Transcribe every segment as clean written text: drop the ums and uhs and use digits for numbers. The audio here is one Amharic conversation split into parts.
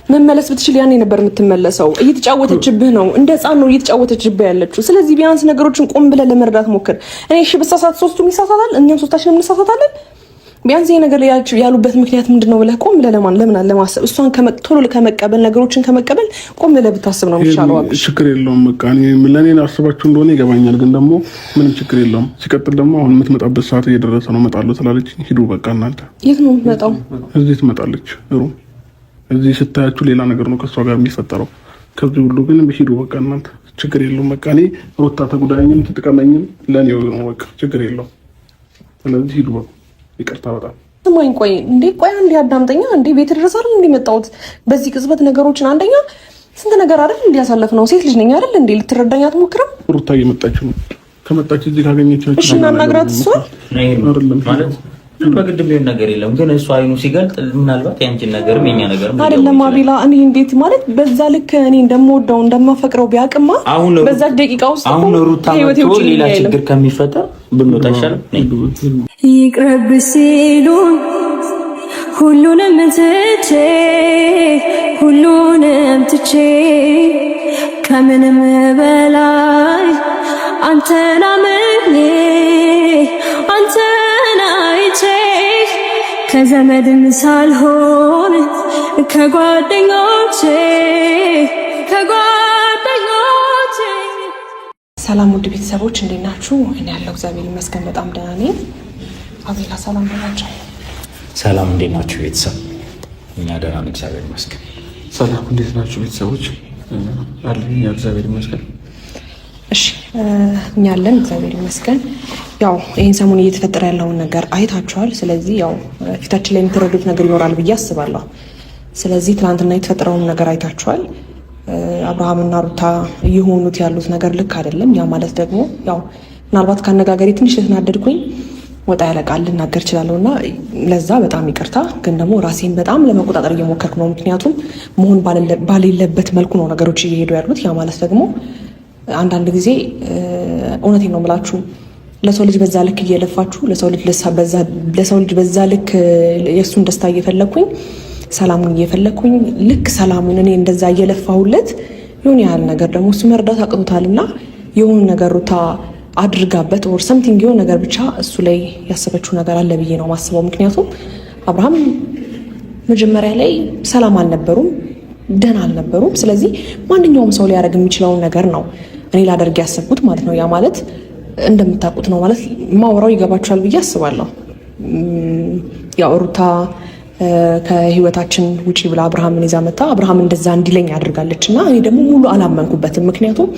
መመለስ ብትችል ያኔ ነበር የምትመለሰው። እየተጫወተችብህ ነው፣ እንደ ህፃን ነው እየተጫወተችብህ ያለችው። ስለዚህ ቢያንስ ነገሮችን ቆም ብለህ ለመረዳት ሞክር። እኔ እሺ በሳሳት ሶስቱም ይሳሳታል፣ እኛም ሶስታችንም እንሳሳታለን። ቢያንስ ይሄ ነገር ያሉበት ምክንያት ምንድነው ብለህ ቆም ብለህ ለምን ለማሰብ እሷን ቶሎ ከመቀበል ነገሮችን ከመቀበል ቆም ብለህ ብታስብ ነው የሚሻለው። ችግር የለውም በቃ ለኔ አስባችሁ እንደሆነ ይገባኛል፣ ግን ደግሞ ምንም ችግር የለውም። ሲቀጥል ደግሞ አሁን የምትመጣበት ሰዓት እየደረሰ ነው። እመጣለሁ ስላለች ሂዱ በቃ እናንተ። የት ነው የምትመጣው? እዚህ ትመጣለች። እዚህ ስታያችሁ ሌላ ነገር ነው ከሷ ጋር የሚፈጠረው። ከዚህ ሁሉ ግን ሂዱ በቃ እናንተ። ችግር የለውም በቃ እኔ ሩታ ተጉዳኝም ትጥቀመኝም ለኔ ነው በቃ ችግር የለውም። ስለዚህ ሂዱ በቃ። ይቅርታ በጣም ስማኝ። ቆይ አንዴ አዳምጠኛ። እንዴ ቤት ድረስ አይደል እንደመጣሁት በዚህ ቅጽበት ነገሮችን አንደኛ ስንት ነገር አይደል እንዲያሳለፍ ነው። ሴት ልጅ ነኝ አይደል እንዴ? ልትረዳኝ አትሞክርም? ሩታ እየመጣች ነው። ከመጣች እዚህ ካገኘቻችሁ እሺ እናናግራት። እሷ አይደለም ማለት በግድ ቢሆን ነገር የለም፣ ግን እሱ አይኑ ሲገልጥ ምናልባት ያንቺን ነገርም የኛ ነገርም አይደለም። አቤላ እኔ እንዴት ማለት በዛ ልክ እኔ እንደምወደው እንደማፈቅረው ቢያቅማ በዛ ደቂቃ ውስጥ አሁን ሩታ መጥቶ ሌላ ችግር ከሚፈጠር ብንወጣ ይሻላል። ይቅረብ ሲሉን ሁሉንም ትቼ ከምንም በላይ አንተን አምኜ አንተን አይቼ ከዘመድም ሳልሆን ከጓደኞቼ ሰላም ውድ ቤተሰቦች እንዴት ናችሁ? እኔ ያለው እግዚአብሔር ይመስገን በጣም ደህና ነኝ። አቤላ ሰላም ናቸው? ሰላም እንዴት ናችሁ ቤተሰብ? እኛ ደህና ነን እግዚአብሔር ይመስገን። ሰላም እንዴት ናችሁ ቤተሰቦች? አለኝ እግዚአብሔር ይመስገን። እሺ እኛ አለን እግዚአብሔር ይመስገን። ያው ይሄን ሰሞኑን እየተፈጠረ ያለውን ነገር አይታችኋል። ስለዚህ ያው ፊታችን ላይ የምትረዱት ነገር ይኖራል ብዬ አስባለሁ። ስለዚህ ትናንትና የተፈጠረውን ነገር አይታችኋል። አብርሃምና ሩታ እየሆኑት ያሉት ነገር ልክ አይደለም። ያ ማለት ደግሞ ያው ምናልባት ካነጋገሬ ትንሽ ተናደድኩኝ ወጣ ያለ ቃል ልናገር እችላለሁና ለዛ በጣም ይቅርታ። ግን ደግሞ ራሴን በጣም ለመቆጣጠር እየሞከርኩ ነው። ምክንያቱም መሆን ባሌለበት መልኩ ነው ነገሮች እየሄዱ ያሉት። ያ ማለት ደግሞ አንዳንድ ጊዜ እውነቴን ነው የምላችሁ ለሰው ልጅ በዛ ልክ እየለፋችሁ ለሰው ልጅ በዛ ልክ የእሱን ደስታ እየፈለግኩኝ ሰላሙን እየፈለግኩኝ ልክ ሰላሙን እኔ እንደዛ እየለፋሁለት የሆነ ያህል ነገር ደግሞ እሱ መርዳት አቅቶታልና የሆነ ነገር ሩታ አድርጋበት ኦር ሰምቲንግ የሆነ ነገር ብቻ እሱ ላይ ያሰበችው ነገር አለ ብዬ ነው ማስበው። ምክንያቱም አብርሃም መጀመሪያ ላይ ሰላም አልነበሩም፣ ደህና አልነበሩም። ስለዚህ ማንኛውም ሰው ሊያደርግ የሚችለውን ነገር ነው እኔ ላደርግ ያሰብኩት ማለት ነው። ያ ማለት እንደምታውቁት ነው ማለት ማውራው ይገባችኋል ብዬ አስባለሁ። ያው ሩታ ከህይወታችን ውጪ ብላ አብርሃምን ይዛ መጣ። አብርሃም እንደዛ እንዲለኝ አድርጋለች እና እኔ ደግሞ ሙሉ አላመንኩበትም። ምክንያቱም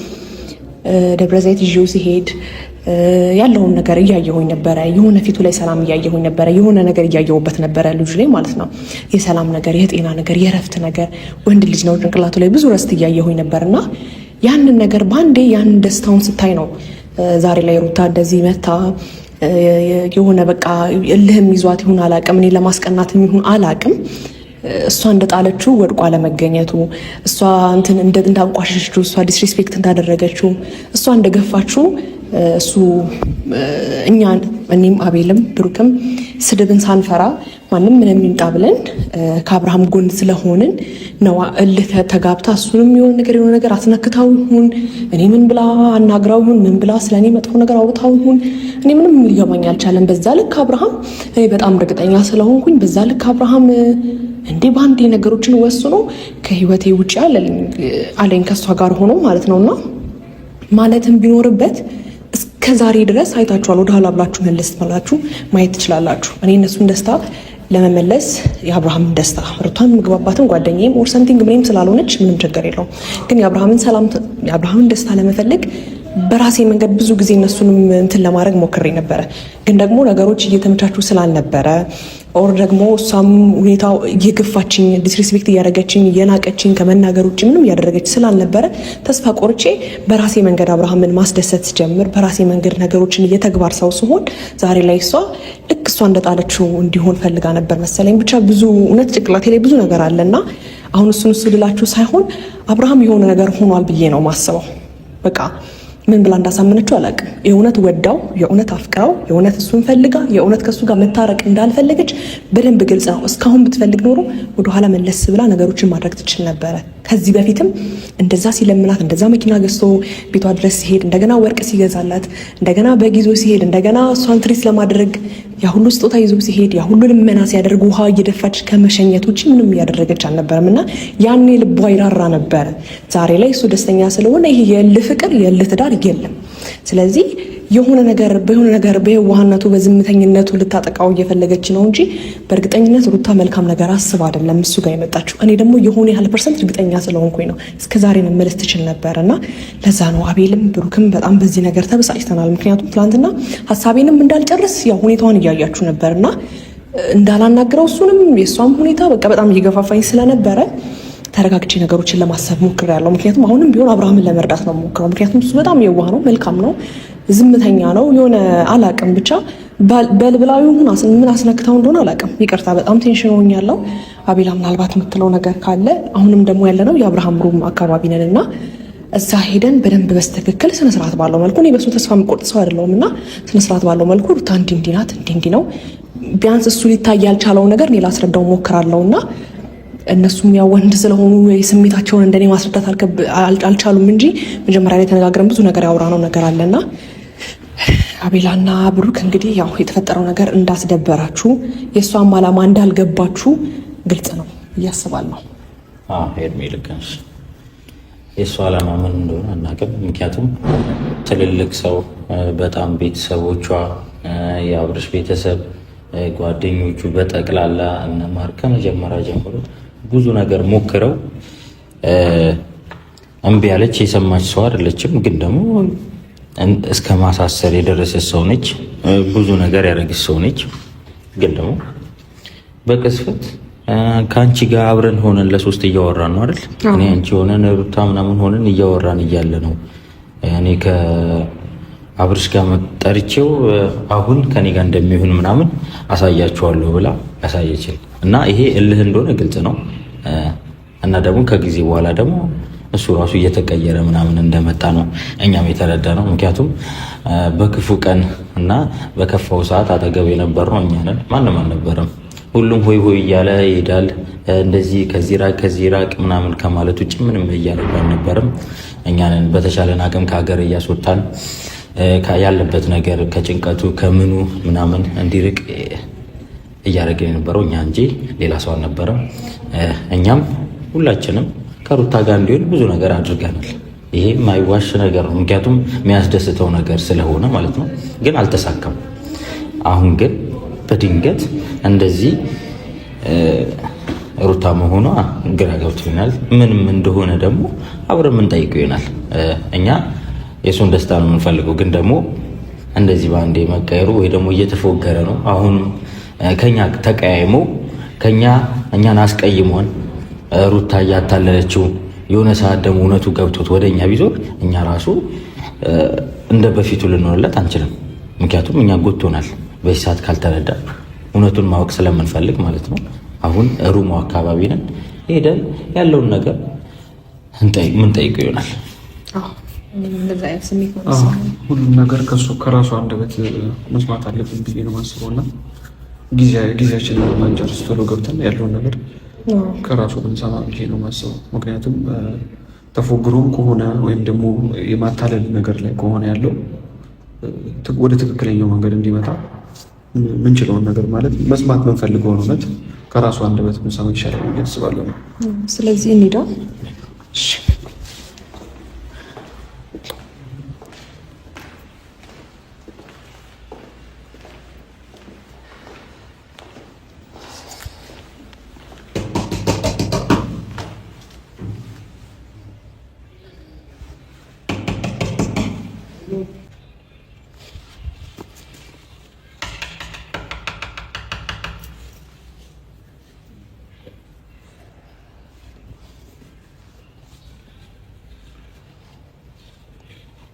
ደብረ ዘይት ይዤው ሲሄድ ያለውን ነገር እያየሁኝ ነበረ። የሆነ ፊቱ ላይ ሰላም እያየሁኝ ነበረ። የሆነ ነገር እያየሁበት ነበረ ልጁ ላይ ማለት ነው። የሰላም ነገር፣ የጤና ነገር፣ የረፍት ነገር። ወንድ ልጅ ነው ጭንቅላቱ ላይ ብዙ ረስት እያየሁኝ ነበርና ያንን ነገር ባንዴ ያንን ደስታውን ስታይ ነው ዛሬ ላይ ሩታ እንደዚህ መታ የሆነ በቃ እልህም ይዟት ይሁን አላቅም፣ እኔ ለማስቀናት ይሁን አላቅም፣ እሷ እንደጣለችው ወድቋ አለመገኘቱ፣ እሷ እንትን እንዳንቋሸሸችው፣ እሷ ዲስሪስፔክት እንዳደረገችው፣ እሷ እንደገፋችው እሱ እኔም አቤልም ብሩክም ስድብን ሳንፈራ ማንም ምንም ይምጣ ብለን ከአብርሃም ጎን ስለሆንን ነው እልህ ተጋብታ እሱንም የሆነ ነገር አስነክታው ይሁን እኔ ምን ብላ አናግራው ይሁን ምን ብላ ስለኔ መጥፎ ነገር አውርታው ይሁን እኔ ምንም ሊገባኝ አልቻለም። በዛ ልክ አብርሃም እኔ በጣም እርግጠኛ ስለሆንኩኝ በዛ ልክ አብርሃም እንዴ ባንዴ ነገሮችን ወስኖ ከህይወቴ ውጪ አለኝ ከሷ ጋር ሆኖ ማለት ነውና ማለትም ቢኖርበት እስከዛሬ ድረስ አይታችኋል። ወደ ኋላ ብላችሁ መለስ ብላችሁ ማየት ትችላላችሁ። እኔ እነሱን ደስታ ለመመለስ የአብርሃምን ደስታ ሩታን ምግባባትን ጓደኛዬም ኦር ሰምቲንግ ምንም ስላልሆነች ምንም ችግር የለውም። ግን የአብርሃምን ደስታ ለመፈለግ በራሴ መንገድ ብዙ ጊዜ እነሱንም እንትን ለማድረግ ሞክሬ ነበረ። ግን ደግሞ ነገሮች እየተመቻቹ ስላልነበረ ኦር ደግሞ እሷም ሁኔታው እየገፋችኝ ዲስሪስፔክት እያደረገችኝ እየናቀችኝ ከመናገር ውጭ ምንም እያደረገች ስላልነበረ ተስፋ ቆርጬ በራሴ መንገድ አብርሃምን ማስደሰት ጀምር በራሴ መንገድ ነገሮችን እየተግባር ሰው ሲሆን ዛሬ ላይ እሷ ልክ እሷ እንደጣለችው እንዲሆን ፈልጋ ነበር መሰለኝ። ብቻ ብዙ እውነት ጭቅላቴ ላይ ብዙ ነገር አለና አሁን እሱ ልላችሁ ሳይሆን አብርሃም የሆነ ነገር ሆኗል ብዬ ነው ማስበው። በቃ ምን ብላ እንዳሳመነችው አላውቅም። የእውነት ወዳው የእውነት አፍቅራው የእውነት እሱን ፈልጋ የእውነት ከሱ ጋር መታረቅ እንዳልፈለገች በደንብ ግልጽ ነው። እስካሁን ብትፈልግ ኖሮ ወደኋላ መለስ ብላ ነገሮችን ማድረግ ትችል ነበረ። ከዚህ በፊትም እንደዛ ሲለምናት እንደዛ መኪና ገዝቶ ቤቷ ድረስ ሲሄድ እንደገና ወርቅ ሲገዛላት እንደገና በጊዞ ሲሄድ እንደገና እሷን ትሪት ለማድረግ ያ ሁሉ ስጦታ ይዞ ሲሄድ ያ ሁሉ ልመና ሲያደርግ ውሃ እየደፋች ከመሸኘት ውጭ ምንም እያደረገች አልነበረም እና ያኔ ልቧ ይራራ ነበረ። ዛሬ ላይ እሱ ደስተኛ ስለሆነ ይሄ የእልህ ፍቅር የእልህ ትዳር የለም። ስለዚህ የሆነ ነገር በየዋህነቱ በዝምተኝነቱ ልታጠቃው እየፈለገች ነው እንጂ በእርግጠኝነት ሩታ መልካም ነገር አስብ አይደለም እሱ ጋር የመጣችው። እኔ ደግሞ የሆነ ያህል ፐርሰንት እርግጠኛ ስለሆንኩኝ ነው እስከዛሬ መመለስ ትችል ነበር እና ለዛ ነው አቤልም ብሩክም በጣም በዚህ ነገር ተበሳጭተናል። ምክንያቱም ትናንትና ሀሳቤንም እንዳልጨርስ ያው ሁኔታዋን እያያችሁ ነበርና እንዳላናግረው እሱንም የእሷም ሁኔታ በቃ በጣም እየገፋፋኝ ስለነበረ ተረጋግቼ ነገሮችን ለማሰብ ሞክሬያለሁ። ምክንያቱም አሁንም ቢሆን አብርሃምን ለመርዳት ነው ሞክረው። ምክንያቱም እሱ በጣም የዋህ ነው፣ መልካም ነው፣ ዝምተኛ ነው። የሆነ አላቅም ብቻ በልብላዊ ምን አስነክታው እንደሆነ አላቅም። ይቅርታ በጣም ቴንሽን ሆኛለሁ። አቤላ ምናልባት የምትለው ነገር ካለ አሁንም ደግሞ ያለነው የአብርሃም ሩም አካባቢ ነን እና እዛ ሄደን በደንብ በስተክክል ስነስርዓት ባለው መልኩ እኔ በሱ ተስፋ የምቆርጥ ሰው አይደለሁም እና ስነስርዓት ባለው መልኩ ሩታ እንዲህ ናት እንዲህ ነው ቢያንስ እሱ ሊታይ ያልቻለው ነገር እኔ ላስረዳው ሞክራለሁ እና እነሱም ያው ወንድ ስለሆኑ የስሜታቸውን እንደኔ ማስረዳት አልቻሉም እንጂ መጀመሪያ ላይ ተነጋግረን ብዙ ነገር ያወራነው ነገር አለና አቤላና ብሩክ እንግዲህ ያው የተፈጠረው ነገር እንዳስደበራችሁ የእሷም ዓላማ እንዳልገባችሁ ግልጽ ነው እያስባለሁ። ሄርሜ ልክ ነሽ። የእሷ ዓላማ ምን እንደሆነ አናውቅም። ምክንያቱም ትልልቅ ሰው በጣም ቤተሰቦቿ የአብርሽ ቤተሰብ ጓደኞቹ በጠቅላላ እነ ማር ከመጀመሪያ ጀምሮ ብዙ ነገር ሞክረው እምቢ ያለች የሰማች ሰው አይደለችም። ግን ደግሞ እስከ ማሳሰር የደረሰች ሰው ነች። ብዙ ነገር ያደረገች ሰው ነች። ግን ደግሞ በቅስፈት ከአንቺ ጋር አብረን ሆነን ለሶስት እያወራን ነው አይደል? እኔ አንቺ ሆነን ሩታ ምናምን ሆነን እያወራን እያለ ነው እኔ ከአብርሽ ጋር ጠርቼው አሁን ከኔ ጋር እንደሚሆን ምናምን አሳያችኋለሁ ብላ ያሳየችል እና ይሄ እልህ እንደሆነ ግልጽ ነው። እና ደግሞ ከጊዜ በኋላ ደግሞ እሱ ራሱ እየተቀየረ ምናምን እንደመጣ ነው እኛም የተረዳ ነው። ምክንያቱም በክፉ ቀን እና በከፋው ሰዓት አጠገብ የነበረው እኛ ነን፣ ማንም አልነበረም። ሁሉም ሆይ ሆይ እያለ ይሄዳል። እንደዚህ ከዚህ ራቅ ምናምን ከማለት ውጭ ምንም እያደረገ አልነበረም። እኛንን በተቻለን አቅም ከሀገር እያስወጣን ያለበት ነገር ከጭንቀቱ ከምኑ ምናምን እንዲርቅ እያደረገ የነበረው እኛ እንጂ ሌላ ሰው አልነበረም። እኛም ሁላችንም ከሩታ ጋር እንዲሆን ብዙ ነገር አድርገናል። ይሄ የማይዋሽ ነገር ነው፣ ምክንያቱም የሚያስደስተው ነገር ስለሆነ ማለት ነው። ግን አልተሳካም። አሁን ግን በድንገት እንደዚህ ሩታ መሆኗ ግራ ገብቶኛል። ምንም እንደሆነ ደግሞ አብረን የምንጠይቀው ይሆናል። እኛ የእሱን ደስታ ነው የምንፈልገው። ግን ደግሞ እንደዚህ በአንዴ መቀየሩ ወይ ደግሞ እየተፎገረ ነው። አሁንም ከኛ ተቀያይሞ እኛን አስቀይሞን ሩታ እያታለለችው የሆነ ሰዓት ደግሞ እውነቱ ገብቶት ወደ እኛ ቢዞር እኛ ራሱ እንደ በፊቱ ልንሆንለት አንችልም። ምክንያቱም እኛ ጎቶናል። በዚህ ሰዓት ካልተረዳ እውነቱን ማወቅ ስለምንፈልግ ማለት ነው። አሁን ሩሙ አካባቢ ነን። ሄደን ያለውን ነገር ምንጠይቀው ይሆናል። ሁሉም ነገር ከራሱ አንደበት መስማት አለብን ብዬ ነው የማስበው እና ጊዜያችንን ማንጨርስ ቶሎ ገብተን ያለውን ነገር ከራሱ ብንሰማ ብዬ ነው የማስበው። ምክንያቱም ተፎግሮም ከሆነ ወይም ደግሞ የማታለል ነገር ላይ ከሆነ ያለው ወደ ትክክለኛው መንገድ እንዲመጣ ምንችለውን ነገር ማለት መስማት ምንፈልገውን እውነት ከራሱ አንደበት ብንሰማ ይሻላል ብዬ አስባለሁ። ስለዚህ እንሂዳ።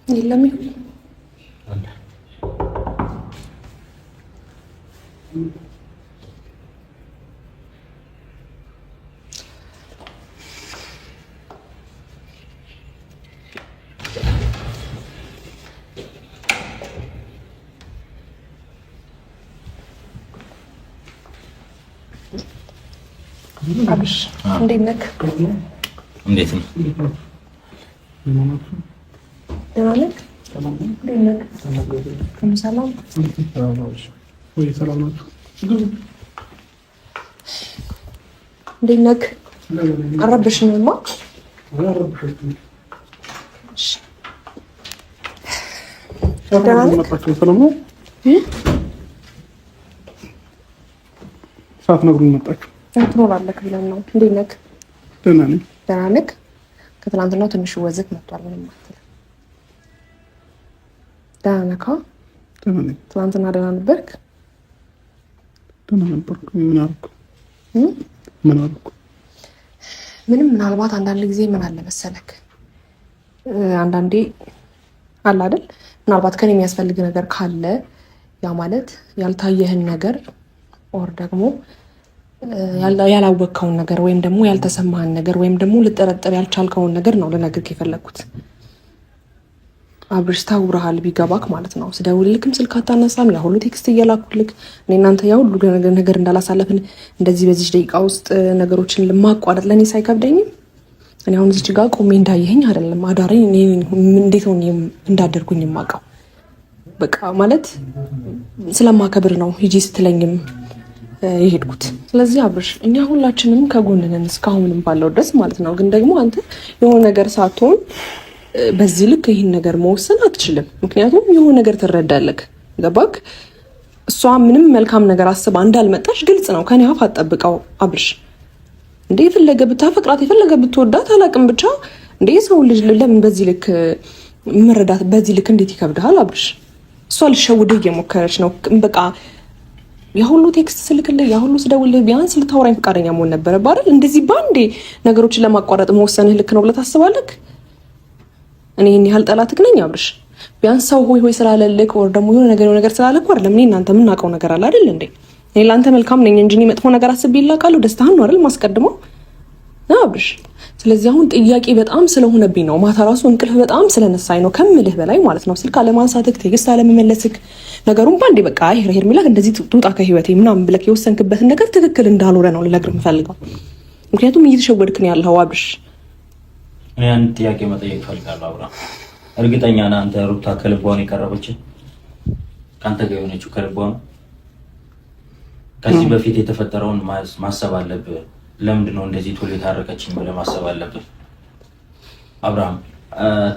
የለም አብሽ እንዴት ነህ? እንዴት ነው? ደህና ነህ? ሰላም ወይ? ሰላም ናችሁ? እንዴት ነህ? አረብሽኝማ? ደህና ነህ? ሳትነግሩኝ መጣችሁ? ትኖራለህ ብለን ነው። እንዴት ነህ? ደህና ነኝ። ደህና ነህ? ከትናንትናው ትንሽ ወዝክ መጥቷል። ምንም አትልም። ደህና ነህ? ደህና ነኝ። ትናንትና ደህና ነበርክ? ደህና ነበርኩ። ምን አልኩ? ምንም። ምናልባት አንዳንድ ጊዜ ምን አለ መሰለክ፣ አንዳንዴ አለ አይደል፣ ምናልባት ከኔ የሚያስፈልግ ነገር ካለ ያ ማለት ያልታየህን ነገር ኦር ደግሞ ያላወቅከውን ነገር ወይም ደግሞ ያልተሰማህን ነገር ወይም ደግሞ ልጠረጠር ያልቻልከውን ነገር ነው ልነግርህ የፈለግኩት። አብርሽ ታውራሃል ቢገባክ ማለት ነው። ስደውልልክም ስልክ አታነሳም። ያ ሁሉ ቴክስት እየላኩልክ እኔ እናንተ ያ ሁሉ ነገር እንዳላሳለፍን እንደዚህ በዚህ ደቂቃ ውስጥ ነገሮችን ለማቋረጥ ለእኔ ሳይከብደኝም እኔ አሁን እዚህ ጋር ቆሜ እንዳየኸኝ አይደለም አዳሪ እንዴት ነው እንዳደርጉኝ የማውቀው። በቃ ማለት ስለማከብር ነው ሂጂ ስትለኝም የሄድኩት። ስለዚህ አብርሽ እኛ ሁላችንም ከጎንነን እስካሁንም ባለው ድረስ ማለት ነው። ግን ደግሞ አንተ የሆነ ነገር ሳትሆን በዚህ ልክ ይህን ነገር መወሰን አትችልም። ምክንያቱም የሆነ ነገር ትረዳለህ። ገባክ? እሷ ምንም መልካም ነገር አስባ እንዳልመጣሽ ግልጽ ነው። ከኔ አፍ አትጠብቀው አብርሽ። እንዴ የፈለገ ብታፈቅራት የፈለገ ብትወዳት አላቅም፣ ብቻ እንዴ ሰው ልጅ ለምን በዚህ ልክ መረዳት በዚህ ልክ እንዴት ይከብድሃል አብርሽ? እሷ ልትሸውድህ እየሞከረች ነው። በቃ ያሁሉ ቴክስት ስልክልህ ያሁሉ ስደውልህ ቢያንስ ልታወራኝ ፈቃደኛ መሆን ነበረብህ አይደል? እንደዚህ ባንዴ ነገሮችን ለማቋረጥ መወሰንህ ልክ ነው ብለህ ታስባለህ? እኔ ይሄን ያህል ጠላትክ ነኝ አብርሽ? ቢያንስ ሰው ሆይ ስላለልክ ወር ደግሞ የሆነ ነገር ስላለክ አይደለም። እኔ እናንተ የምናውቀው ነገር አለ አይደል እንዴ? እኔ ለአንተ መልካም ነኝ እንጂ መጥፎ ነገር አስቤ ይላቃለሁ። ደስታህን ነው አይደል ማስቀድመው አብርሽ። ስለዚህ አሁን ጥያቄ በጣም ስለሆነብኝ ነው። ማታ ራሱ እንቅልፍ በጣም ስለነሳኝ ነው ከምልህ በላይ ማለት ነው። ስልክ አለማንሳትክ፣ ቴክስት አለመመለስክ፣ ነገሩን ባንዴ በቃ ሄርሜላ እንደዚህ ትውጣ ከህይወቴ ምናምን ብለክ የወሰንክበትን ነገር ትክክል እንዳልሆነ ነው ልነግርህ የምፈልገው። ምክንያቱም እየተሸወድክ ነው ያለው አብርሽ። እኔ አንድ ጥያቄ መጠየቅ ፈልጋለሁ አብርሃም። እርግጠኛ ነህ አንተ ሩታ ከልቧ ነው የቀረበችህ? ከአንተ ጋር የሆነችው ከልቧ ነው? ከዚህ በፊት የተፈጠረውን ማሰብ አለብህ። ለምንድን ነው እንደዚህ ቶሎ የታረቀችኝ ብለህ ማሰብ አለብህ አብርሃም።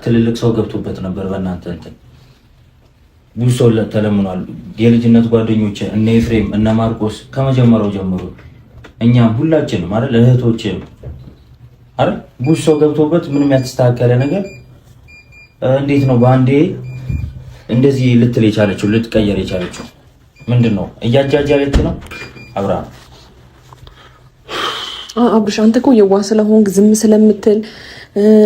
ትልልቅ ሰው ገብቶበት ነበር በእናንተ እንትን ብዙ ሰው ተለምኗል። የልጅነት ጓደኞች እነ ኤፍሬም እነ ማርቆስ ከመጀመሪያው ጀምሮ እኛም ሁላችንም አይደል እህቶችም አይደል ብዙ ሰው ገብቶበት ምንም ያስተካከለ ነገር እንዴት ነው በአንዴ እንደዚህ ልትል የቻለችው ልትቀየር የቻለችው? ምንድን ነው እያጃጃለች ነው አብርሃም? አብርሽ አንተ እኮ የዋህ ስለሆንክ ዝም ስለምትል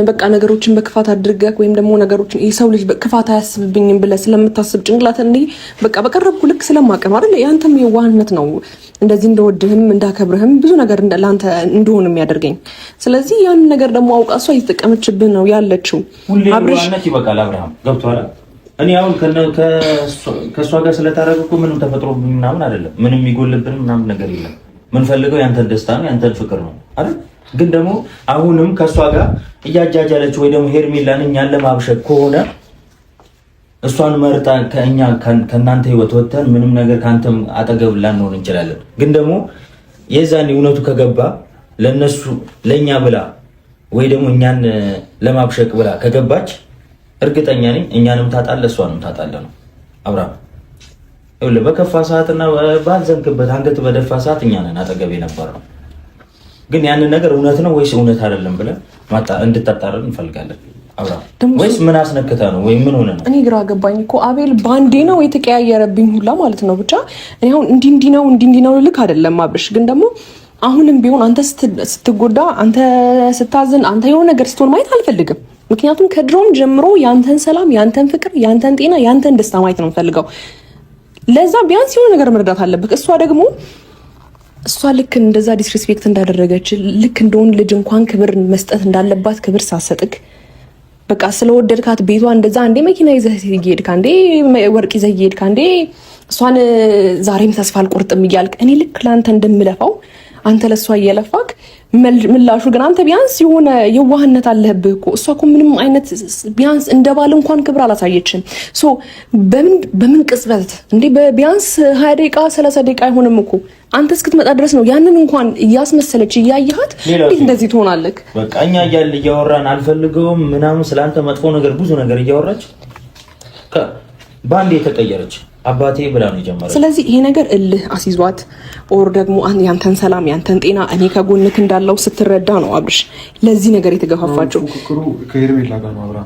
በቃ ነገሮችን በክፋት አድርገህ ወይም ደግሞ ነገሮችን የሰው ልጅ በክፋት አያስብብኝም ብለህ ስለምታስብ ጭንቅላት እንዴ በቃ በቀረብኩ ልክ ስለማቀም አይደል? ያንተም የዋህነት ነው እንደዚህ እንደወድህም እንዳከብርህም ብዙ ነገር ለአንተ እንደሆነ የሚያደርገኝ። ስለዚህ ያንን ነገር ደግሞ አውቃ እሷ እየተጠቀመችብህ ነው ያለችው። አብርሽ ይበቃል አብርሃም፣ ገብቶሃል? እኔ አሁን ከእሷ ጋር ስለታረቅኩ ምንም ተፈጥሮብኝ ምናምን አይደለም። ምንም የሚጎልብንም ምናምን ነገር የለም። ምንፈልገው ያንተን ደስታ ነው ያንተን ፍቅር ነው አይደል? ግን ደግሞ አሁንም ከእሷ ጋር እያጃጃለች ወይ ደግሞ ሄርሜላን እኛን ለማብሸቅ ከሆነ እሷን መርጣ ከእናንተ ህይወት ወጥተን ምንም ነገር ከአንተም አጠገብ ላንሆን እንችላለን። ግን ደግሞ የዛኔ እውነቱ ከገባ ለነሱ ለእኛ ብላ ወይ ደግሞ እኛን ለማብሸቅ ብላ ከገባች እርግጠኛ ነኝ እኛንም ታጣለ እሷንም ታጣለ ነው አብርሃም። ይኸውልህ በከፋ ሰዓትና ባልዘንክበት አንገት በደፋ ሰዓት እኛ ነን አጠገብ የነበረው። ግን ያንን ነገር እውነት ነው ወይስ እውነት አይደለም ብለን እንድታጣራ እንፈልጋለን አብርሃም። ወይስ ምን አስነክታ ነው ወይ ምን ሆነ ነው? እኔ ግራ ገባኝ እኮ አቤል። ባንዴ ነው የተቀያየረብኝ ሁላ ማለት ነው። ብቻ እኔ አሁን እንዲህ ነው ልክ አይደለም አብርሽ። ግን ደግሞ አሁንም ቢሆን አንተ ስትጎዳ፣ አንተ ስታዝን፣ አንተ የሆነ ነገር ስትሆን ማየት አልፈልግም። ምክንያቱም ከድሮም ጀምሮ ያንተን ሰላም፣ ያንተን ፍቅር፣ ያንተን ጤና፣ ያንተን ደስታ ማየት ነው የምፈልገው። ለዛ ቢያንስ የሆነ ነገር መረዳት አለብህ። እሷ ልክ እንደዛ ዲስሪስፔክት እንዳደረገች ልክ እንደሆን ልጅ እንኳን ክብር መስጠት እንዳለባት ክብር ሳሰጥክ በቃ ስለወደድካት ቤቷ እንደዛ አንዴ መኪና ይዘህ እየሄድክ አንዴ ወርቅ ይዘህ እየሄድክ አንዴ እሷን ዛሬም ተስፋ አልቆርጥም እያልክ እኔ ልክ ለአንተ እንደምለፋው አንተ ለሷ እየለፋክ ምላሹ ግን አንተ ቢያንስ የሆነ የዋህነት አለህብህ እኮ። እሷ እኮ ምንም አይነት ቢያንስ እንደ ባል እንኳን ክብር አላሳየችም። ሶ በምን ቅጽበት እንዴ ቢያንስ 20 ደቂቃ 30 ደቂቃ አይሆንም እኮ አንተ እስክትመጣ ድረስ ነው። ያንን እንኳን እያስመሰለች እያየሃት እንዴት እንደዚህ ትሆናለህ? በቃ እኛ እያወራን አልፈልገውም ምናምን ስላንተ መጥፎ ነገር ብዙ ነገር እያወራች ባንዴ የተቀየረች አባቴ ብላ ነው የጀመረው። ስለዚህ ይሄ ነገር እልህ አስይዟት ኦር ደግሞ ያንተን ሰላም ያንተን ጤና እኔ ከጎንክ እንዳለው ስትረዳ ነው አብርሽ ለዚህ ነገር የተገፋፋቸው። ኩኩሩ ከሄርሜላ ጋር ነው አብራ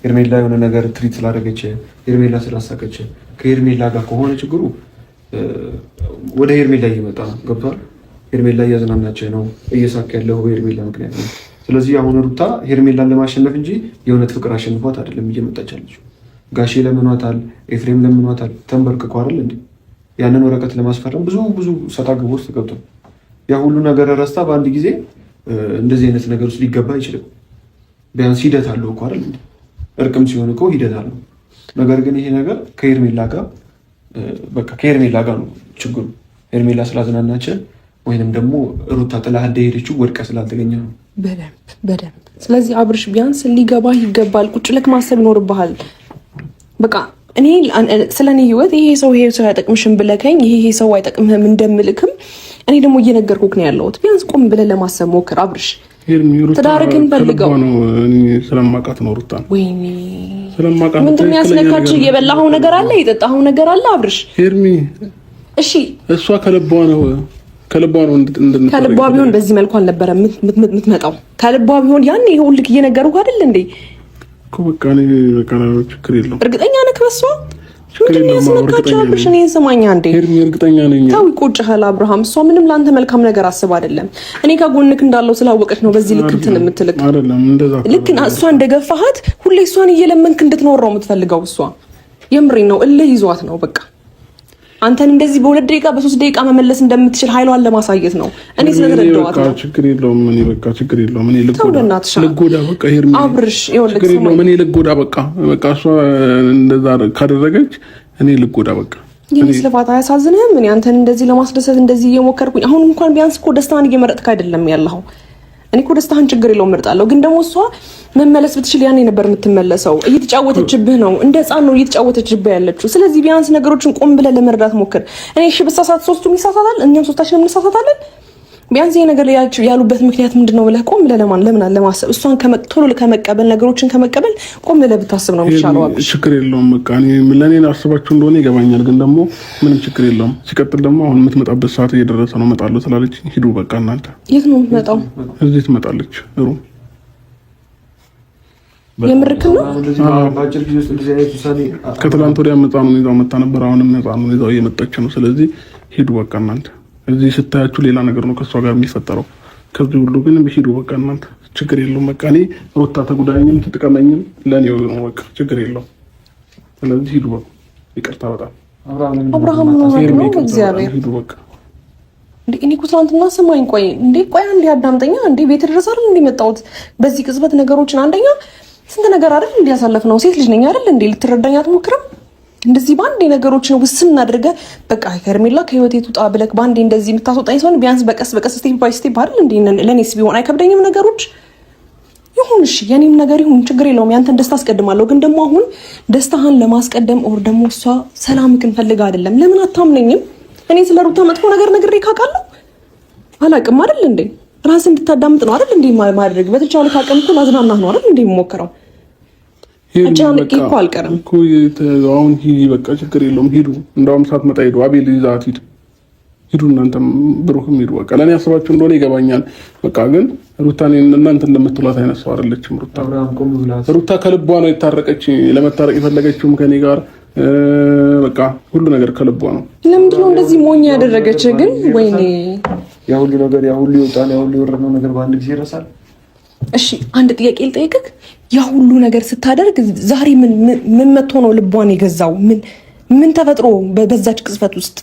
ሄርሜላ የሆነ ነገር ትሪት ስላደረገች ሄርሜላ ስላሳቀች ከሄርሜላ ጋር ከሆነ ችግሩ ወደ ሄርሜላ እየመጣ ነው። ገብቷል? ሄርሜላ እያዝናናች ነው፣ እየሳቅ ያለው ሄርሜላ ምክንያት ነው። ስለዚህ አሁን ሩታ ሄርሜላን ለማሸነፍ እንጂ የእውነት ፍቅር አሸንፏት አይደለም እየመጣች ያለችው። ጋሼ ለምኗታል፣ ኤፍሬም ለምኗታል፣ ተንበርክኮ አይደል እንዴ ያንን ወረቀት ለማስፈረም ብዙ ሰጣ ገባ ውስጥ ገብቷል። ያ ሁሉ ነገር ረስታ በአንድ ጊዜ እንደዚህ አይነት ነገር ውስጥ ሊገባ አይችልም። ቢያንስ ሂደት አለው እኮ አይደል እንዴ? እርቅም ሲሆን እኮ ሂደት አለው። ነገር ግን ይሄ ነገር ከሄርሜላ ጋር በቃ ከሄርሜላ ጋር ነው ችግሩ። ሄርሜላ ስላዝናናች ወይንም ደግሞ ሩታ ጥላ ሄደችው ወድቃ ስላልተገኘ ነው። በደንብ ስለዚህ አብርሽ ቢያንስ ሊገባ ይገባል። ቁጭ ለክ ማሰብ ይኖርብሃል። በቃ እኔ ስለኔ ህይወት ይሄ ሰው አይጠቅምሽም ብለከኝ ይሄ ሰው አይጠቅምህም እንደምልክም እኔ ደግሞ እየነገርኩክ ነው ያለሁት። ቢያንስ ቆም ብለህ ለማሰብ ሞክር አብርሽ። ትዳርክን ፈልገው ነው ስለማውቃት ነው ሩታ። ወይኔ ስለማውቃት ምንድን ያስነካች? የበላኸው ነገር አለ፣ የጠጣኸው ነገር አለ አብርሽ። ሄርሚ እሺ እሷ ከልቧ ነው ከልቧ ቢሆን በዚህ መልኩ አልነበረ የምትመጣው። ከልቧ ቢሆን ያኔ ይሄ ሁሉ እየነገርኩህ አይደል እንዴ እኮ በቃ ችግር የለውም። እርግጠኛ ነህ በሷ? ምንድን ነው ያስነካቸው አብርሽ? እኔን ስማኝ አንዴ። ሄርሚ እርግጠኛ ነኝ። ተው ይቆጭሃል አብርሃም። እሷ ምንም ለአንተ መልካም ነገር አስብ አይደለም። እኔ ከጎንክ እንዳለው ስላወቀች ነው በዚህ ልክ እንትን የምትልክ አይደለም። እንደዛ ልክ እሷ እንደገፋሃት ሁሌ እሷን እየለመንክ እንድትኖረው የምትፈልገው እሷ የምሬን ነው። እልህ ይዟት ነው በቃ አንተን እንደዚህ በ2 ደቂቃ በ3 ደቂቃ መመለስ እንደምትችል ኃይሏን ለማሳየት ነው። እኔ ስለተረዳኋት ነው። ችግር የለውም። እኔ በቃ ችግር የለውም። እኔ ልጎዳ በቃ ሄርሚ አብርሽ ችግር የለውም። እኔ ልጎዳ በቃ እሷ እንደዛ ካደረገች እኔ ልጎዳ በቃ። ይሄ ስለፋታ አያሳዝንህም? እኔ አንተን እንደዚህ ለማስደሰት እንደዚህ እየሞከርኩኝ አሁን እንኳን ቢያንስ እኮ ደስታን እየመረጥክ አይደለም ያለኸው። እኔ እኮ ደስታህን ችግር የለውም እመርጣለሁ፣ ግን ደግሞ እሷ መመለስ ብትችል ያኔ ነበር የምትመለሰው። እየተጫወተችብህ ነው፣ እንደ ሕፃን ነው እየተጫወተችብህ ያለችው። ስለዚህ ቢያንስ ነገሮችን ቆም ብለህ ለመረዳት ሞክር። እኔ እሺ በሳሳት ሶስቱም ይሳሳታል፣ እኛም ሶስታችንም እንሳሳታለን። ቢያንስ ይሄ ነገር ያሉበት ምክንያት ምንድነው ብለህ ቆም ብለህ ለምን ለማሰብ እሷን ቶሎ ከመቀበል ነገሮችን ከመቀበል ቆም ብለህ ብታስብ ነው የሚሻለው። ችግር የለውም በቃ እኔ ለኔ አስባችሁ እንደሆነ ይገባኛል፣ ግን ደግሞ ምንም ችግር የለውም። ሲቀጥል ደግሞ አሁን የምትመጣበት ሰዓት እየደረሰ ነው። እመጣለሁ ስላለች ሂዱ በቃ እናንተ። የት ነው የምትመጣው? እዚህ ትመጣለች። ሩ የምርክም ነው። ከትላንት ወዲያ ሕፃኑን ይዛው መጣ ነበር። አሁንም ሕፃኑን ይዛው እየመጣች ነው። ስለዚህ ሂዱ በቃ እናንተ። እዚህ ስታያችሁ ሌላ ነገር ነው ከሷ ጋር የሚፈጠረው። ከዚህ ሁሉ ግን ሂዱ በቃ እናንተ። ችግር የለውም በቃ እኔ ሩታ ተጉዳኝም ትጥቀመኝም ለኔው ነው በቃ ችግር የለውም። ስለዚህ ሂዱ በቃ። ይቅርታ በጣም አብርሃም ነው እግዚአብሔር ሂዱ በቃ። እኔ እኮ ትናንትና ስማኝ፣ ቆይ አንዴ አዳምጠኛ። እንዴ ቤት ድረስ አይደል እንዴ መጣሁት? በዚህ ቅጽበት ነገሮችን አንደኛ ስንት ነገር አይደል እንዴ ያሳለፍነው። ሴት ልጅ ነኝ አይደል እንዴ? ልትረዳኝ አትሞክርም? እንደዚህ ባንዴ ነገሮችን ውስን አድርገህ በቃ ሄርሜላ ከህይወቴ ትውጣ ብለህ ባንዴ እንደዚህ የምታስወጣኝ ሰው ቢያንስ በቀስ ስቴፕ ባይ ስቴፕ አይደል እንዴ? ለኔስ ቢሆን አይከብደኝም ነገሮች ይሁን። እሺ የኔም ነገር ይሁን ችግር የለውም። ያንተን ደስታ አስቀድማለሁ፣ ግን ደግሞ አሁን ደስታህን ለማስቀደም ኦር ደግሞ እሷ ሰላምክን ፈልጋ አይደለም። ለምን አታምነኝም? እኔ ስለ ሩታ መጥፎ ነገር ነግሬ ካውቃለሁ አላውቅም አይደል እንዴ? ራስን እንድታዳምጥ ነው አይደል እንዴ ማድረግ። በተቻለ አቅም እኮ ማዝናናት ነው አይደል እንዴ የምሞክረው። አጫንቄ እኮ አልቀርም እኮ አሁን ሂጂ በቃ ችግር የለውም ሂዱ። እንደውም ሳትመጣ ሂዱ። አቤል ይዛት ሂዱ እናንተም ብሩክም ሂዱ በቃ። ለእኔ ያስባችሁ እንደሆነ ይገባኛል በቃ። ግን ሩታ እናንተ እንደምትሏት አይነት ሰው አይደለችም ሩታ ከልቧ ነው የታረቀች። ለመታረቅ የፈለገችውም ከኔ ጋር በቃ ሁሉ ነገር ከልቧ ነው። ለምንድን ነው እንደዚህ ሞኝ ያደረገች ግን? ወይኔ ያ ሁሉ ነገር ያ ሁሉ ይወጣል፣ ያ ሁሉ የወረደው ነገር በአንድ ጊዜ ይረሳል። እሺ አንድ ጥያቄ ልጠይቅህ። ያ ሁሉ ነገር ስታደርግ ዛሬ ምን መጥቶ ነው ልቧን የገዛው? ምን ተፈጥሮ በዛች ቅጽበት ውስጥ?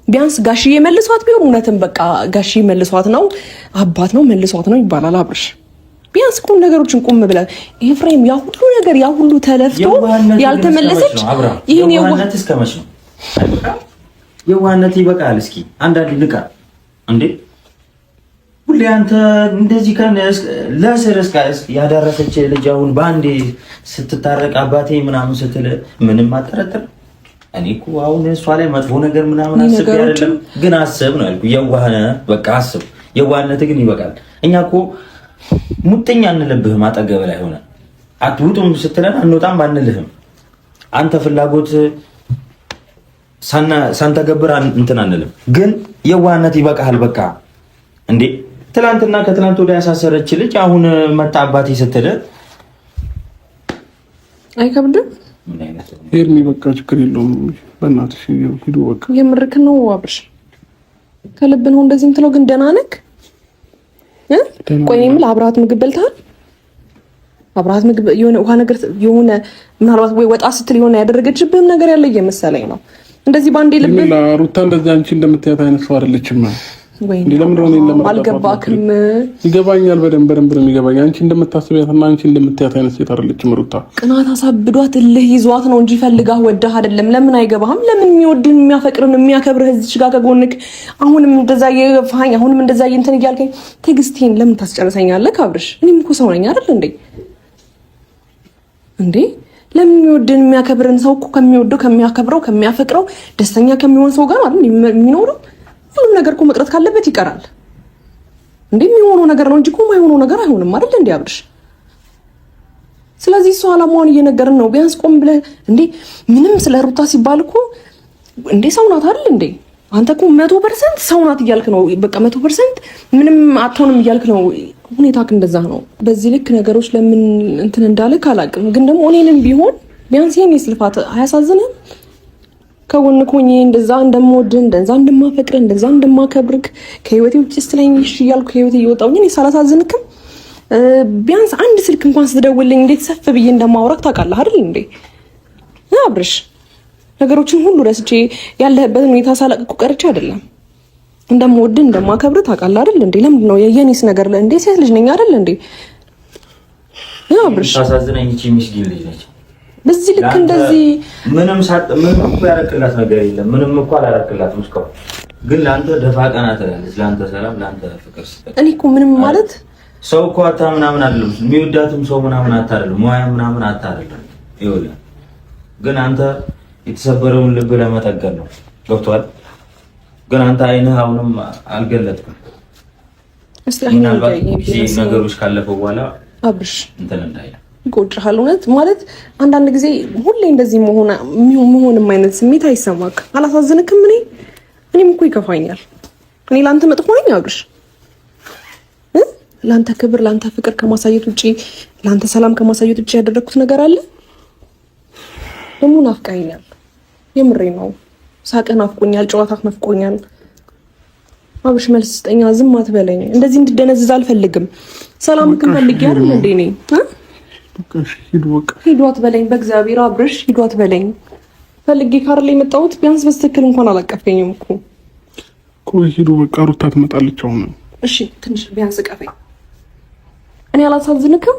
ቢያንስ ጋሽዬ መልሷት ቢሆን እውነትም በቃ ጋሽዬ መልሷት ነው አባት ነው መልሷት ነው ይባላል አብርሽ። ቢያንስ እኮ ነገሮችን ቆም ብለህ ኤፍሬም ያ ሁሉ ነገር ያ ሁሉ ተለፍቶ ያልተመለሰች ይሄን የዋህነት እስከመች ነው? የዋህነት ይበቃል። እስኪ አንዳንድ ንቃ እንዴ ሁሌ አንተ እንደዚህ ለስርስ ያደረሰች ልጅ አሁን በአንዴ ስትታረቅ አባቴ ምናምን ስትል ምንም አጠረጥር። እኔ እኮ አሁን እሷ ላይ መጥፎ ነገር ምናምን አስብ አይደለም ግን አስብ ነው ያልኩ። የዋህነ በቃ አስብ። የዋህነት ግን ይበቃል። እኛ እኮ ሙጥኛ አንልብህም። አጠገብ ላይ ሆነ አትውጡም ስትለን አንወጣም አንልህም። አንተ ፍላጎት ሳንተገብር እንትን አንልም። ግን የዋህነት ይበቃል። በቃ እንዴ ትላንትና ከትላንት ወዲያ ያሳሰረች ልጅ አሁን መጣ አባቴ ስትል አይከብድም? ሄርሚ በቃ ችግር የለውም በእናትሽ ሂዱ በቃ። የምርክ ነው አብርሽ? ከልብ ነው እንደዚህ የምትለው? ግን ደህና ነህ? ቆይ የምልህ አብረሃት ምግብ በልተሃል? አብረሃት ምግብ የሆነ ውሃ ነገር የሆነ ምናልባት ወይ ወጣ ስትል የሆነ ያደረገችብህም ነገር ያለ እየመሰለኝ ነው። እንደዚህ ባንዴ ልብ ሩታ እንደዚህ አንቺ እንደምትያት አይነት ሰው አይደለችም። አልገባክም? ይገባኛል። በደንብ ነው የሚገባኝ። አንቺ እንደምታስቢያትና አንቺ እንደምትያት አይነት ሴት አይደለችም ሩታ። ቅናት አሳብዷት እልህ ይዟት ነው እንጂ ፈልጋህ ወዳህ አይደለም። ለምን አይገባህም? ለምን የሚወድህን የሚያፈቅርህን የሚያከብርህ እዚች ጋር ከጎንክ አሁንም እንደዛ የፋኝ አሁንም እንደዛ እንትን እያልከኝ ትዕግስቴን ለምን ታስጨርሰኛለህ አብርሽ? እኔም እኮ ሰው ነኝ አይደል እንዴ? ለምን የሚወድህን የሚያከብርህን ሰው እኮ ከሚወደው ከሚያከብረው ከሚያፈቅረው ደስተኛ ከሚሆን ሰው ጋር አይደል የሚኖረው? ሁሉም ነገር እኮ መቅረት ካለበት ይቀራል። እንዴ የሚሆነው ነገር ነው እንጂ እኮ የማይሆነው ነገር አይሆንም አይደል እንዴ አብርሽ? ስለዚህ እሱ አላማውን እየነገርን ነው። ቢያንስ ቆም ብለህ እንዴ ምንም ስለ ሩታ ሲባል እኮ እንዴ ሰው ናት አይደል እንዴ? አንተ እኮ 100% ሰው ናት እያልክ ነው። በቃ 100% ምንም አትሆንም እያልክ ነው። ሁኔታክ እንደዛ ነው። በዚህ ልክ ነገሮች ለምን እንትን እንዳለ ካላቅም፣ ግን ደግሞ እኔንም ቢሆን ቢያንስ የኔ ስልፋት አያሳዝንም? ከጎን ኮኝ እንደዛ እንደምወድህ እንደዛ እንደማፈቅርህ እንደዛ እንደማከብርህ ከህይወቴ ውጭ ስትለኝ እሺ እያልኩ ከህይወቴ እየወጣሁኝ እኔ ሳላሳዝንክም ቢያንስ አንድ ስልክ እንኳን ስትደውልልኝ እንዴት ሰፍ ብዬ እንደማወራክ ታውቃለህ አይደል እንዴ አብርሽ? ነገሮችን ሁሉ ረስቼ ያለህበትን ሁኔታ ሳላቅኩ ቀርቼ አይደለም። እንደምወድህ እንደማከብርህ ታውቃለህ አይደል እንዴ? ለምንድን ነው የኔስ ነገር እንዴ? ሴት ልጅ ነኝ አይደል እንዴ አብርሽ? ታሳዝነኝ እቺ ምስኪን ልጅ ነች። በዚህ ልክ እንደዚህ ምንም እኮ ያረክላት ነገር የለም። ምንም እኮ አላረክላትም እስካሁን። ግን ለአንተ ደፋ ቀና ትላለች። ለአንተ ሰላም፣ ለአንተ ፍቅር ስትል እኔ እኮ ምንም ማለት ሰው እኮ አታ ምናምን አይደለም። የሚወዳትም ሰው ምናምን አታ አይደለም። ሙያ ምናምን አታ አይደለም። ይኸውልህ ግን አንተ የተሰበረውን ልብ ለመጠገን ነው። ገብቶሃል? ግን አንተ አይንህ አሁንም አልገለጥክም። ምናልባት ነገሮች ካለፈው በኋላ አብርሽ እንትን እንዳይል ይቆጭሃል። እውነት ማለት አንዳንድ ጊዜ ሁሌ እንደዚህ መሆንም አይነት ስሜት አይሰማክ? አላሳዝንክም? እኔም እኮ ይከፋኛል። እኔ ለአንተ መጥፎ ነኝ አብርሽ? ለአንተ ክብር ለአንተ ፍቅር ከማሳየት ውጪ ለአንተ ሰላም ከማሳየት ውጪ ያደረኩት ነገር አለ? ደግሞ ናፍቀኸኛል። የምሬ ነው። ሳቅህ ናፍቆኛል፣ ጨዋታህ ናፍቆኛል። አብርሽ መልስ ስጠኛ። ዝም አትበለኝ። እንደዚህ እንድደነዝዝ አልፈልግም። ሰላምክን ፈልጌ አይደል እንዴ ነኝ? ሂዱ አትበለኝ። በእግዚአብሔር አብርሽ ሂዱ አትበለኝ። ፈልጌ ካርላ የመጣሁት ቢያንስ በስትክክል እንኳን አላቀፈኝም እኮ። ቆይ ሂዱ በቃ። ሩታ ትመጣለች አሁን። እሺ ትንሽ ቢያንስ ቀፈኝ። እኔ አላሳዝንክም?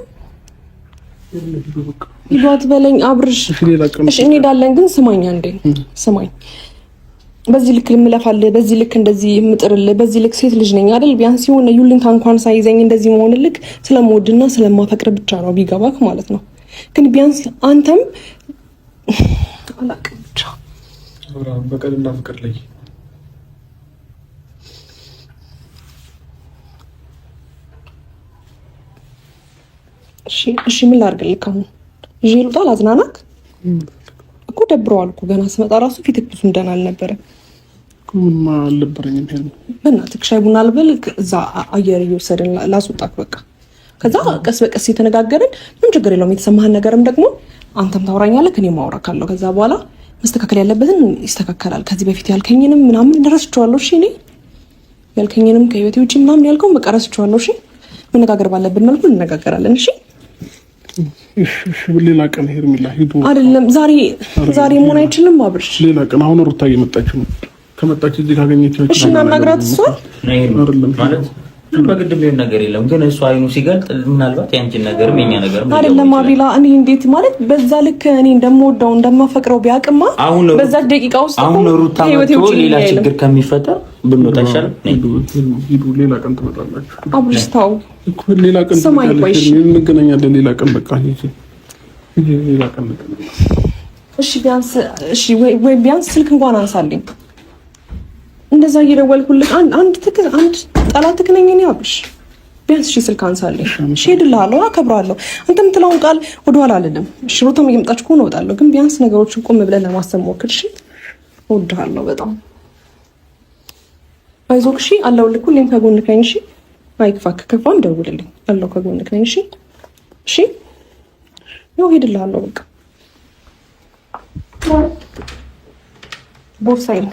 ሂዱ አትበለኝ አብርሽ። እሺ እንሄዳለን፣ ግን ስማኝ አንዴ ስማኝ። በዚህ ልክ ልምለፋልህ፣ በዚህ ልክ እንደዚህ የምጥርልህ፣ በዚህ ልክ ሴት ልጅ ነኝ አይደል? ቢያንስ የሆነ ዩልንታ እንኳን ሳይዘኝ እንደዚህ መሆንልክ ስለምወድና ስለማፈቅር ብቻ ነው ቢገባክ ማለት ነው። ግን ቢያንስ አንተም አላቅም ብቻ በቀልና ፍቅር ላይ እሺ ምን ላድርግልህ አሁን? ይዤ ልውጣ ላዝናናክ? እኮ ደብረዋል እኮ ገና ስመጣ ራሱ ፊትክ ብዙ እንደና አልነበረ። ምንም አልነበረኝም። በእናትህ ሻይ ቡና ልበል፣ እዛ አየር እየወሰድን ላስወጣክ በቃ። ከዛ ቀስ በቀስ የተነጋገርን ምን ችግር የለውም። የተሰማህን ነገርም ደግሞ አንተም ታወራኛለህ፣ እኔም አወራካለሁ። ከዛ በኋላ መስተካከል ያለበትን ይስተካከላል። ከዚህ በፊት ያልከኝንም ምናምን ረስቼዋለሁ። እሺ እኔ ያልከኝንም ከህይወቴ ውጪ ምናምን ያልከው በቃ ረስቼዋለሁ። እሺ መነጋገር ባለብን መልኩ እንነጋገራለን። እሺ እሺ ሌላ ቀን ሄርሚላ ሂዱ። አይደለም ዛሬ መሆን አይችልም አብርሽ። ሌላ ቀን አሁን ሩታ እየመጣች ነው። ከመጣች እዚህ ካገኘቻችሁ እሺ እናናግራት። እሷ አይደለም ማለት በግድ ቢሆን ነገር የለም ግን እሱ አይኑ ሲገልጥ ምናልባት ያንቺን ነገርም የኛ ነገርም አይደለም አቢላ እኔ እንዴት ማለት በዛ ልክ እኔ እንደምወደው እንደማፈቅረው ቢያቅማ በዛ ደቂቃ ውስጥ አሁን ሩታ መጥቶ ሌላ ችግር ከሚፈጠር ብንወጣ ይሻላል። ሂዱ ሌላ ቀን ትመጣላችሁ። አብልስታው እኮ ሌላ ቀን እንገናኛለን። ሌላ ቀን በቃ ሌላ ቀን እሺ ቢያንስ እሺ ወይ ቢያንስ ስልክ እንኳን አንሳልኝ። እንደዛ እየደወልኩልህ አንድ ጠላት ነኝ እኔ አብሽ ቢያንስ እሺ ስልክ አንሳልኝ። እሺ ሄድልሃለሁ፣ አከብራለሁ። አንተ የምትለውን ቃል ወደኋላ አልልም። እሺ ሩታም እየመጣች ከሆነ እወጣለሁ፣ ግን ቢያንስ ነገሮችን ቆም ብለን ለማሰብ ሞክር። እሺ እወድሃለሁ በጣም አይዞህ። እሺ አለሁልህ፣ ሁሌም ከጎንህ ነኝ። እሺ አይክፋክ፣ ከፋም ደውልልኝ፣ አለሁ ከጎንህ ነኝ። እሺ እሺ ነው ሄድልሃለሁ በቃ ቦርሳዬን